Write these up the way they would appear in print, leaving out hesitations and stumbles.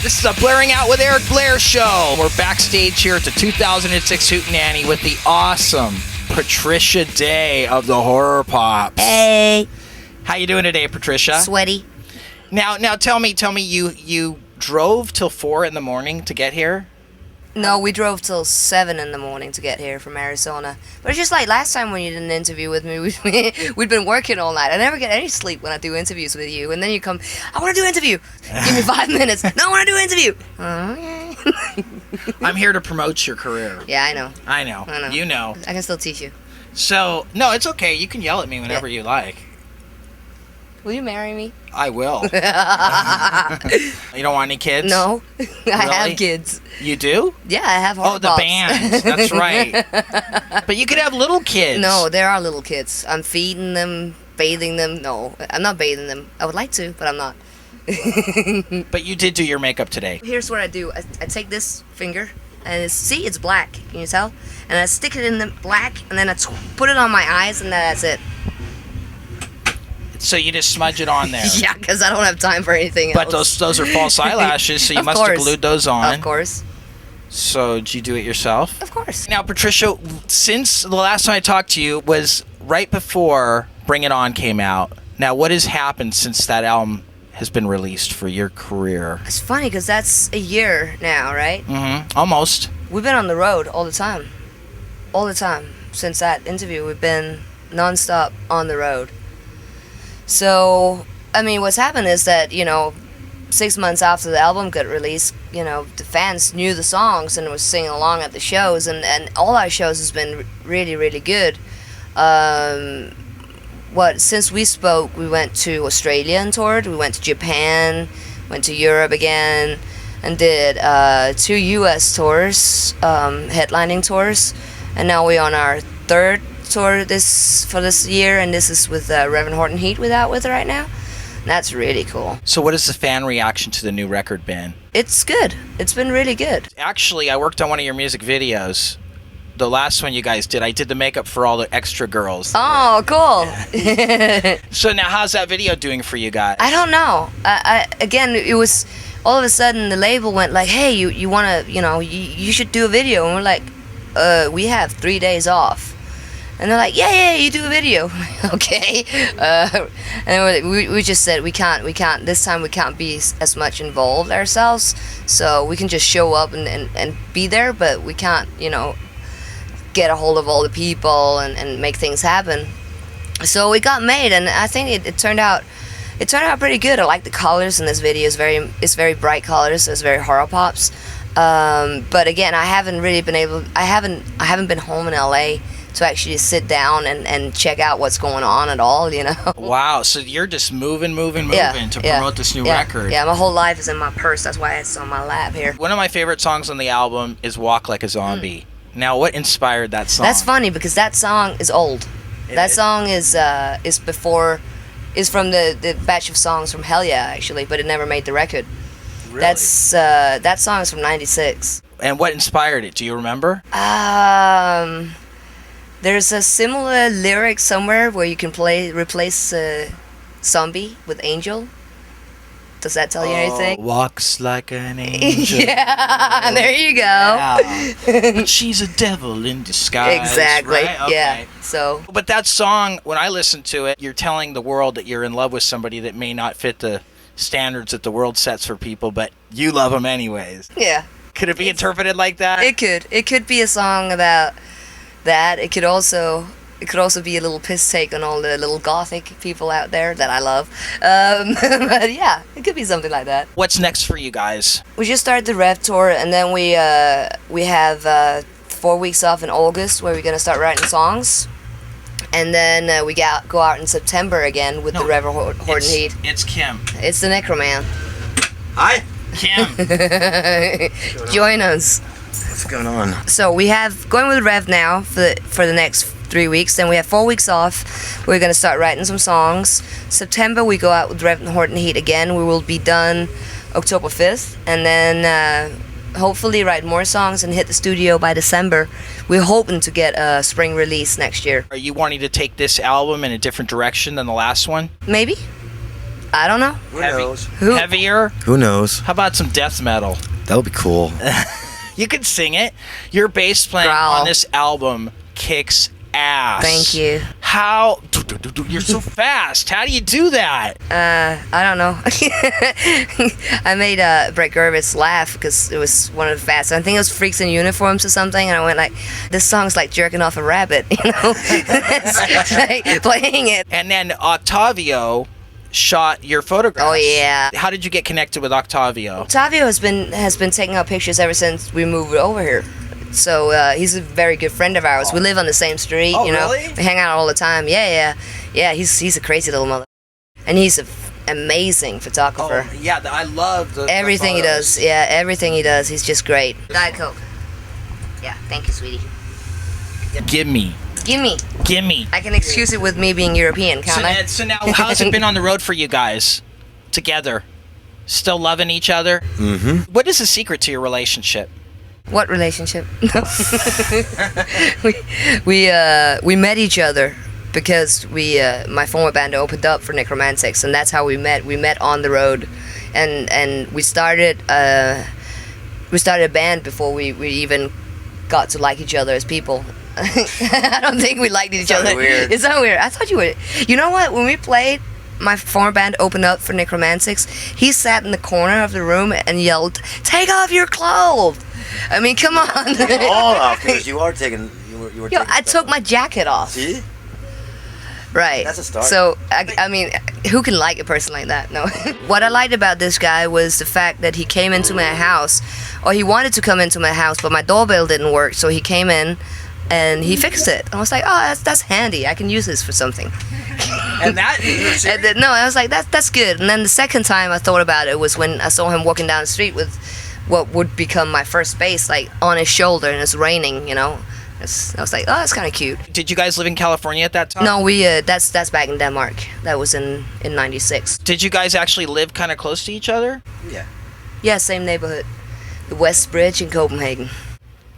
This is a Blairing Out with Eric Blair show. We're backstage here at the 2006 Hootenanny with the awesome Patricia Day of the Horrorpops. Hey. How you doing today, Patricia? Sweaty. Now tell me, you drove till 4 in the morning to get here? No, we drove till 7 in the morning to get here from Arizona. But it's just like last time when you did an interview with me, we'd been working all night. I never get any sleep when I do interviews with you. And then you come, I want to do an interview. Give me 5 minutes. No, I want to do an interview. Okay. I'm here to promote your career. Yeah, I know. I know. You know. I can still teach you. So, no, it's okay. You can yell at me whenever you like. Will you marry me? I will. You don't want any kids? No. I have kids. You do? Yeah, I have Horrorpops. Oh, the band. That's right. But you could have little kids. No, there are little kids. I'm feeding them, bathing them. No, I'm not bathing them. I would like to, but I'm not. But you did do your makeup today. Here's what I do. I take this finger, and it's black. Can you tell? And I stick it in the black, and then I put it on my eyes, and then that's it. So you just smudge it on there. Yeah, because I don't have time for anything But else. those are false eyelashes, so you must have glued those on. Of course. So did you do it yourself? Of course. Now, Patricia, since the last time I talked to you was right before Bring It On came out. Now, what has happened since that album has been released for your career? It's funny because that's a year now, right? Mm-hmm. Almost. We've been on the road all the time. All the time. Since that interview, we've been nonstop on the road. So, I mean, what's happened is that, 6 months after the album got released, the fans knew the songs and was singing along at the shows, and all our shows has been really, really good. Since we spoke, we went to Australia and toured, we went to Japan, went to Europe again, and did 2 US tours, headlining tours, and now we're on our 3rd tour for this year, and this is with Reverend Horton Heat without with right now. And that's really cool. So what has the fan reaction to the new record been? It's good. It's been really good. Actually, I worked on one of your music videos. The last one you guys did, I did the makeup for all the extra girls. Oh, cool. So now how's that video doing for you guys? I don't know. Again, it was all of a sudden the label went like, hey, you want to, you should do a video. And we're like, we have 3 days off. And they're like, yeah, you do a video. Okay. And we just said we can't, this time we can't be as much involved ourselves. So we can just show up and be there, but we can't, get a hold of all the people and make things happen. So it got made, and I think it turned out pretty good. I like the colors in this video. It's very bright colors. It's very Horrorpops. But again, I haven't been home in LA to actually sit down and check out what's going on at all, Wow, so you're just moving to promote this new record. Yeah, my whole life is in my purse. That's why it's on my lap here. One of my favorite songs on the album is Walk Like a Zombie. Now, what inspired that song? That's funny because that song is old. That song is from the batch of songs from Hell Yeah, actually, but it never made the record. Really? That song is from '96. And what inspired it? Do you remember? There's a similar lyric somewhere where you can replace zombie with angel. Does that tell you anything? Walks like an angel. Yeah, there you go. Yeah. But she's a devil in disguise. Exactly. Right? Okay. Yeah. So. But that song, when I listen to it, you're telling the world that you're in love with somebody that may not fit the standards that the world sets for people, but you love them anyways. Yeah. Could it be interpreted like that? It could. It could be a song about that. It could also be a little piss take on all the little gothic people out there that I love. But yeah, it could be something like that. What's next for you guys? We just started the Rev tour, and then we have 4 weeks off in August where we're gonna start writing songs, and then we go out in September again with the Reverend Horton Heat. It's Kim. It's the Nekroman. Hi, Kim. Join us. What's going on? So we have going with Rev now for the next 3 weeks. Then we have 4 weeks off. We're gonna start writing some songs. September we go out with Rev Horton Heat again. We will be done October 5th, and then hopefully write more songs and hit the studio by December. We're hoping to get a spring release next year. Are you wanting to take this album in a different direction than the last one? Maybe. I don't know. Who knows? Heavier? Who knows? How about some death metal? That would be cool. You can sing it. Your bass playing Growl. on this album kicks ass. Thank you. How? You're so fast. How do you do that? I don't know. I made Brett Gervitz laugh because it was one of the fast. I think it was Freaks in Uniforms or something, and I went like, "This song's like jerking off a rabbit," you know, like, playing it. And then Octavio shot your photographs. Oh yeah. How did you get connected with Octavio? Octavio has been taking our pictures ever since we moved over here. So he's a very good friend of ours. We live on the same street, Oh, you know. really? We hang out all the time. Yeah. He's a crazy little mother, and he's an amazing photographer. Oh, yeah, I love Everything he photos. does, yeah, everything he does, he's just great. Diet Coke. Yeah, thank you, sweetie. Gimme. Gimme. I can excuse it with me being European, can't I? So now, how's it been on the road for you guys together? Still loving each other? Mm-hmm. What is the secret to your relationship? What relationship? we met each other because my former band opened up for Necromantics, and that's how we met. We met on the road, and we started a band before we even got to like each other as people. I don't think we liked each other. Weird. It's not weird. I thought you would. You know what? When we played, my former band opened up for Necromantics. He sat in the corner of the room and yelled, "Take off your clothes!" I mean, come on. All off because you were taking. Yo, I took my jacket off. See? Right. That's a start. So, I mean, who can like a person like that? No. What I liked about this guy was the fact that he came into my house, or he wanted to come into my house, but my doorbell didn't work, so he came in and he fixed it. I was like, oh, that's handy. I can use this for something. And that And then, no, I was like, that's good. And then the second time I thought about it was when I saw him walking down the street with what would become my first bass, like on his shoulder, and it's raining, you know. I was like, oh, that's kind of cute. Did you guys live in California at that time? No, we that's back in Denmark. That was in '96. Did you guys actually live kind of close to each other? Yeah. Yeah, same neighborhood, the West Bridge in Copenhagen.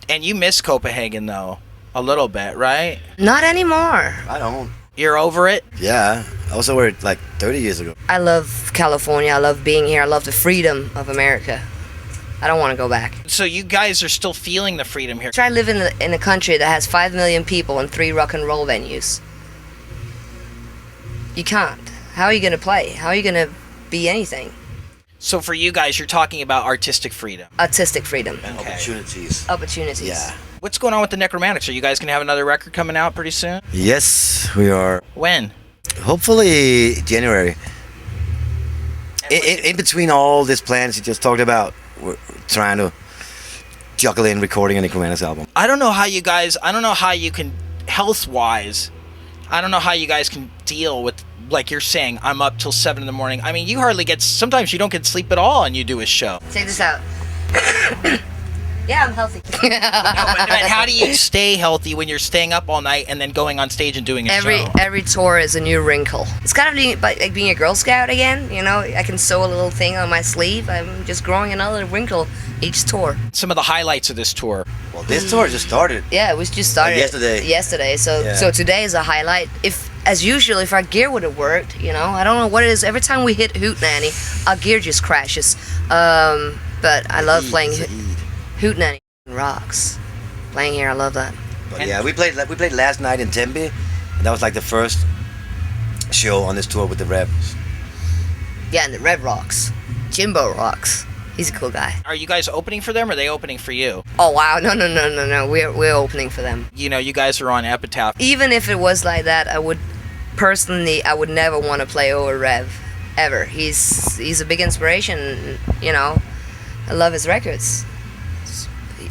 And you miss Copenhagen though, a little bit, right? Not anymore. I don't. You're over it? Yeah. I was over it like 30 years ago. I love California. I love being here. I love the freedom of America. I don't want to go back. So you guys are still feeling the freedom here. Try living in a country that has 5 million people and 3 rock and roll venues. You can't. How are you going to play? How are you going to be anything? So for you guys, you're talking about artistic freedom. Artistic freedom. And Okay. opportunities. Opportunities. Yeah. What's going on with the Necromantics? Are you guys going to have another record coming out pretty soon? Yes, we are. When? Hopefully January. In between all these plans you just talked about, we're trying to juggle in recording a Necromantics album. I don't know how you can, health-wise, I don't know how you guys can deal with, like you're saying, I'm up till 7 in the morning. I mean, you hardly get, sometimes you don't get sleep at all and you do a show. Check this out. Yeah, I'm healthy. But how do you stay healthy when you're staying up all night and then going on stage and doing a show? Every tour is a new wrinkle. It's kind of like being a Girl Scout again, you know? I can sew a little thing on my sleeve. I'm just growing another wrinkle each tour. Some of the highlights of this tour. Well, this tour just started. Yeah, it was just started yesterday. So Yeah. so today is a highlight. If, as usual, if our gear would have worked, you know, I don't know what it is. Every time we hit Hootenanny, our gear just crashes. But I love playing Hootenanny. Rocks. Playing here, I love that. But yeah, we played last night in Tempe, and that was like the first show on this tour with the Revs. Yeah, and the Red rocks. Jimbo rocks. He's a cool guy. Are you guys opening for them or are they opening for you? Oh wow, no. We're opening for them. You know, you guys are on Epitaph. Even if it was like that, I would never want to play over Rev, ever. He's a big inspiration. You know, I love his records.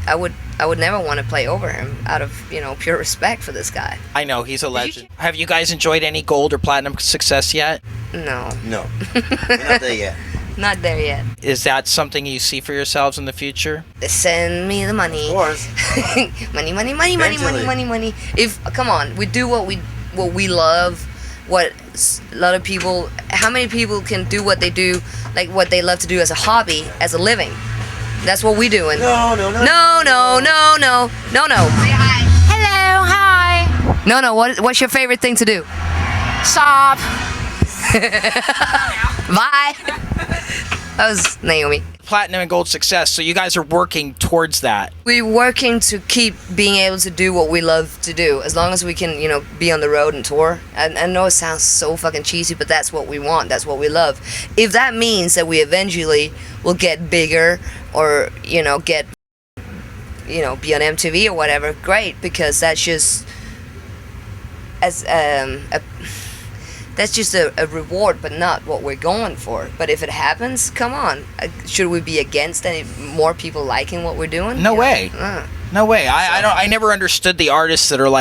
I would never want to play over him out of, you know, pure respect for this guy. I know, he's a legend. Have you guys enjoyed any gold or platinum success yet? No, No, we're not there yet. not there yet. Is that something you see for yourselves in the future? Send me the money. Of course. money. If come on, we do what we love. What a lot of people. How many people can do what they do, like what they love to do as a hobby, as a living? That's what we're doing. No. No. Say hi. Hello, hi. No. What's your favorite thing to do? Shop. Bye. That was Naomi. Platinum and gold success. So you guys are working towards that. We're working to keep being able to do what we love to do, as long as we can, be on the road and tour. I know it sounds so fucking cheesy, but that's what we want. That's what we love. If that means that we eventually will get bigger, or be on MTV or whatever, great, because that's just that's just a reward, but not what we're going for. But if it happens, come on. Should we be against any more people liking what we're doing? No way. No way. I never understood the artists that are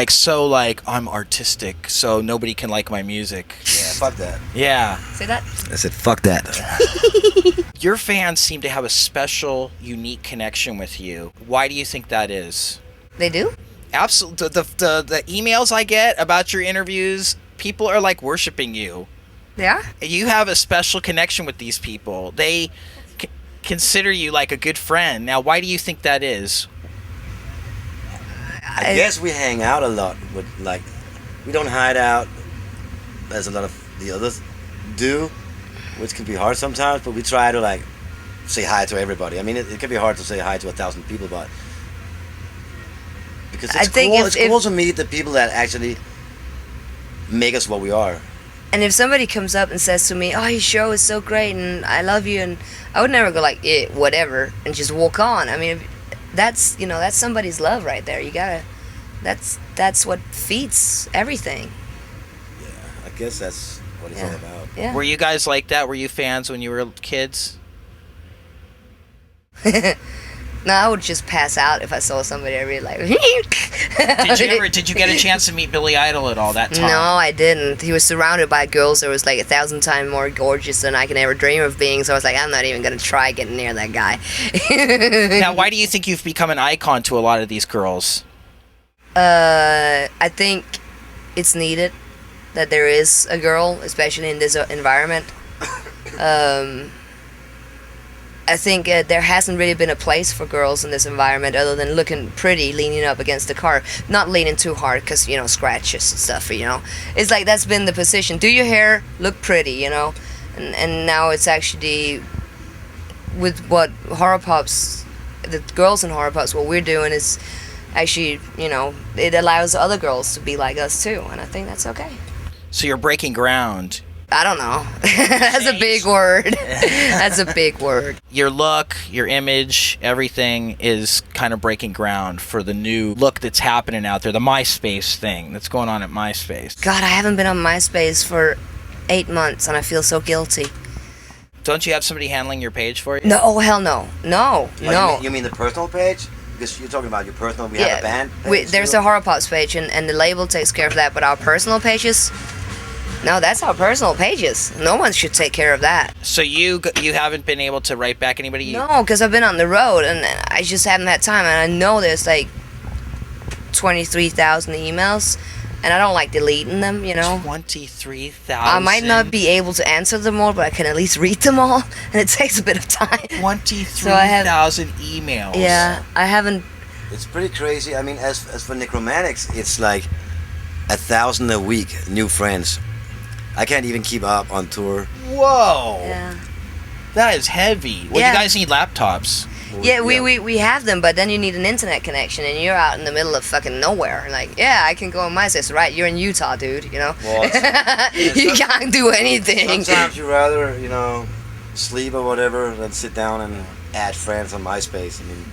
I'm artistic, so nobody can like my music. Yeah, fuck that. Yeah. Say that? I said, fuck that. Your fans seem to have a special, unique connection with you. Why do you think that is? They do? Absolutely. The emails I get about your interviews, people are worshiping you. Yeah? You have a special connection with these people. They consider you like a good friend. Now, why do you think that is? I guess we hang out a lot with, we don't hide out as a lot of the others do, which can be hard sometimes, but we try to say hi to everybody. I mean, it can be hard to say hi to 1,000 people, but because it's cool to meet the people that actually make us what we are. And if somebody comes up and says to me, "Oh, your show is so great and I love you," and I would never go whatever, and just walk on. I mean, that's somebody's love right there. You gotta, that's what feeds everything. Yeah, I guess that's what it's all about. Yeah. Were you guys like that? Were you fans when you were kids? No, I would just pass out if I saw somebody I really like. Did you get a chance to meet Billy Idol at all that time? No, I didn't. He was surrounded by girls that was 1,000 times more gorgeous than I can ever dream of being, so I was like, I'm not even going to try getting near that guy. Now, why do you think you've become an icon to a lot of these girls? I think it's needed that there is a girl, especially in this environment. I think there hasn't really been a place for girls in this environment other than looking pretty, leaning up against the car. Not leaning too hard because, scratches and stuff, It's that's been the position. Do your hair, look pretty, And now it's actually, with what Horrorpops, the girls in Horrorpops, what we're doing is actually, it allows other girls to be like us too. And I think that's okay. So you're breaking ground. I don't know. That's a big word. That's a big word. Your look, your image, everything is kind of breaking ground for the new look that's happening out there, the MySpace thing that's going on at MySpace. God, I haven't been on MySpace for 8 months, and I feel so guilty. Don't you have somebody handling your page for you? No, oh, hell no. No. You mean the personal page? Because you're talking about your personal, we have a band page. There's a Horrorpops page, and the label takes care of that, but our personal pages... No, that's our personal pages. No one should take care of that. So you haven't been able to write back anybody? No, because I've been on the road, and I just haven't had time. And I know there's 23,000 emails, and I don't like deleting them, 23,000? I might not be able to answer them all, but I can at least read them all, and it takes a bit of time. 23,000 emails. Yeah, I haven't... It's pretty crazy. I mean, as for Necromantics, it's 1,000 a week, new friends. I can't even keep up on tour. Whoa. Yeah. That is heavy. Well, you guys need laptops. Yeah, we have them, but then you need an internet connection, and you're out in the middle of fucking nowhere. I can go on MySpace, right? You're in Utah, dude, Well, you can't do anything. Sometimes you rather, sleep or whatever than sit down and add friends on MySpace. I mean...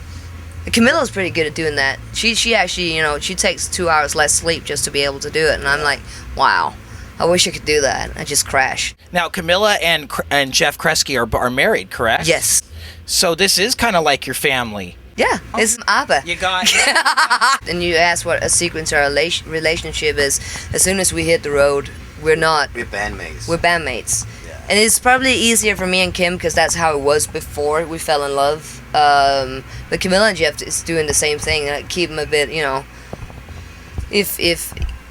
Camilla's pretty good at doing that. She actually, she takes 2 hours less sleep just to be able to do it, and I'm like, wow. I wish I could do that. I just crash. Now, Camilla and Jeff Kresge are married, correct? Yes. So this is kind of like your family. Yeah, it's Abba. You got... And you asked what a secret to our relationship is. As soon as we hit the road, we're bandmates. We're bandmates. Yeah. And it's probably easier for me and Kim because that's how it was before we fell in love. But Camilla and Jeff is doing the same thing. Keep them a bit, if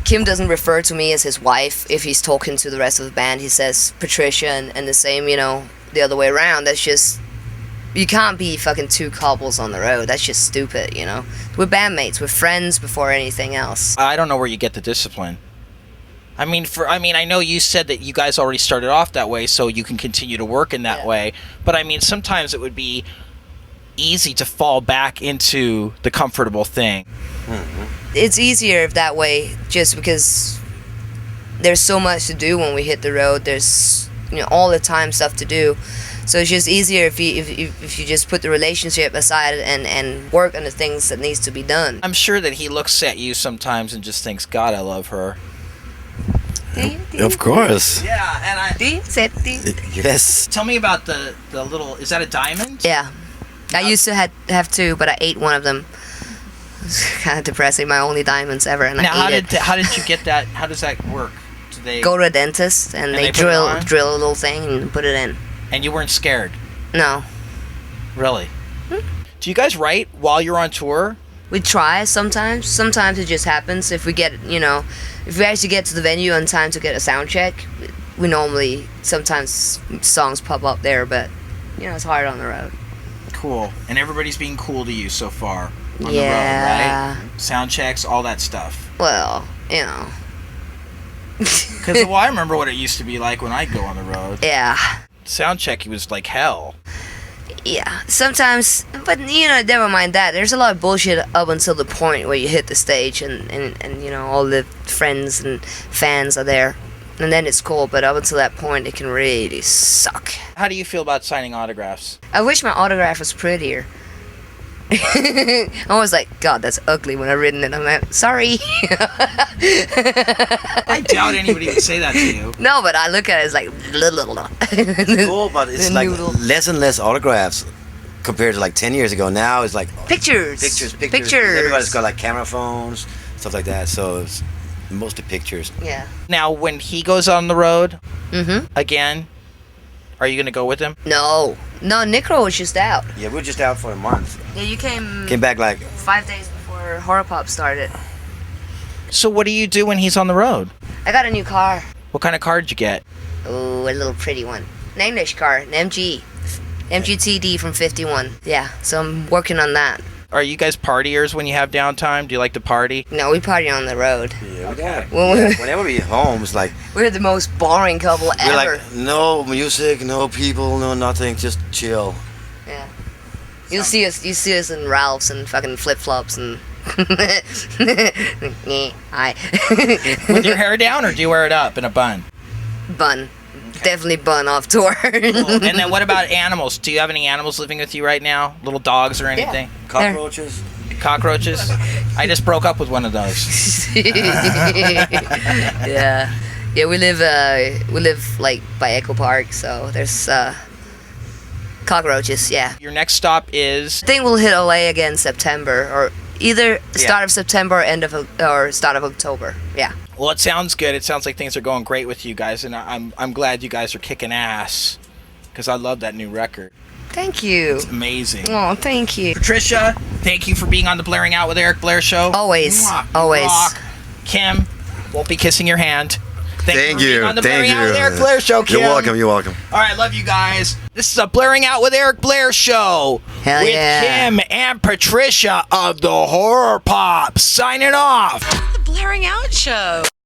Kim doesn't refer to me as his wife. If he's talking to the rest of the band, he says Patricia, and the same, the other way around. That's just, you can't be fucking two couples on the road. That's just stupid, We're bandmates. We're friends before anything else. I don't know where you get the discipline. I mean, I know you said that you guys already started off that way, so you can continue to work in that way. But I mean, sometimes it would be easy to fall back into the comfortable thing. It's easier that way, just because there's so much to do when we hit the road. There's all the time stuff to do. So it's just easier if you just put the relationship aside and work on the things that needs to be done. I'm sure that he looks at you sometimes and just thinks, God, I love her. Of course. Yeah, and Yes. tell me about the little, is that a diamond? Yeah. I used to have two, but I ate one of them. It's kind of depressing. My only diamonds ever, and Now, I ate it. how did you get that? How does that work? Do they Go to a dentist, and they they put it on? drill a little thing and put it in. And you weren't scared? No. Really? Do you guys write while you're on tour? We try sometimes. Sometimes it just happens. If we get, if we actually get to the venue on time to get a sound check, we normally, sometimes songs pop up there, but, it's hard on the road. Cool. And everybody's being cool to you so far on Yeah. the road, right? Sound checks, all that stuff. Well, Because, I remember what it used to be like when I'd go on the road. Yeah. Sound check, it was like hell. Yeah, sometimes, but never mind that. There's a lot of bullshit up until the point where you hit the stage and all the friends and fans are there. And then it's cool, but up until that point, it can really suck. How do you feel about signing autographs? I wish my autograph was prettier. I was like, God, that's ugly when I've written it. I'm like, sorry. I doubt anybody would say that to you. No, but I look at it as like, It's cool, but it's like Noodle. less and less autographs compared to like 10 years ago. Now it's like Pictures. pictures. Everybody's got like camera phones, stuff like that. So it's mostly pictures. Yeah. Now, when he goes on the road Mm-hmm. again, are you going to go with him? No, Nekro was just out. Yeah, we're just out for a month. Yeah, you came Came back like 5 days before Horrorpops started. So what do you do when he's on the road? I got a new car. What kind of car did you get? Oh, a little pretty one. An English car, an MG. MGTD from 51. Yeah, so I'm working on that. Are you guys partiers when you have downtime? Do you like to party? No, we party on the road. yeah, whenever we're home, it's like We're the most boring couple we're ever. like no music, no people, no nothing, just chill. Yeah. You see us in Ralph's and fucking flip flops and. Hi. With your hair down, or do you wear it up in a bun? Bun. Definitely bun off tour. And then what about animals? Do you have any animals living with you right now? Little dogs or anything? Cockroaches. Cockroaches? I just broke up with one of those. Yeah. Yeah, we live like by Echo Park, so there's cockroaches, yeah. Your next stop is... I think we'll hit LA again September, or either start of September or start of October. Yeah. Well, it sounds good. It sounds like things are going great with you guys, and I'm glad you guys are kicking ass, because I love that new record. Thank you. It's amazing. Oh, thank you. Patricia, thank you for being on the Blairing Out with Eric Blair show. Always. Mwah, you Always. rock. Kim, won't be kissing your hand. Thank for you. being on the Thank Blairing Out you. with Eric Blair show, Kim. You're welcome. You're welcome. All right, love you guys. This is a Blairing Out with Eric Blair show. Hell with yeah. Kim and Patricia of the Horrorpops signing off. The Blaring Out Show.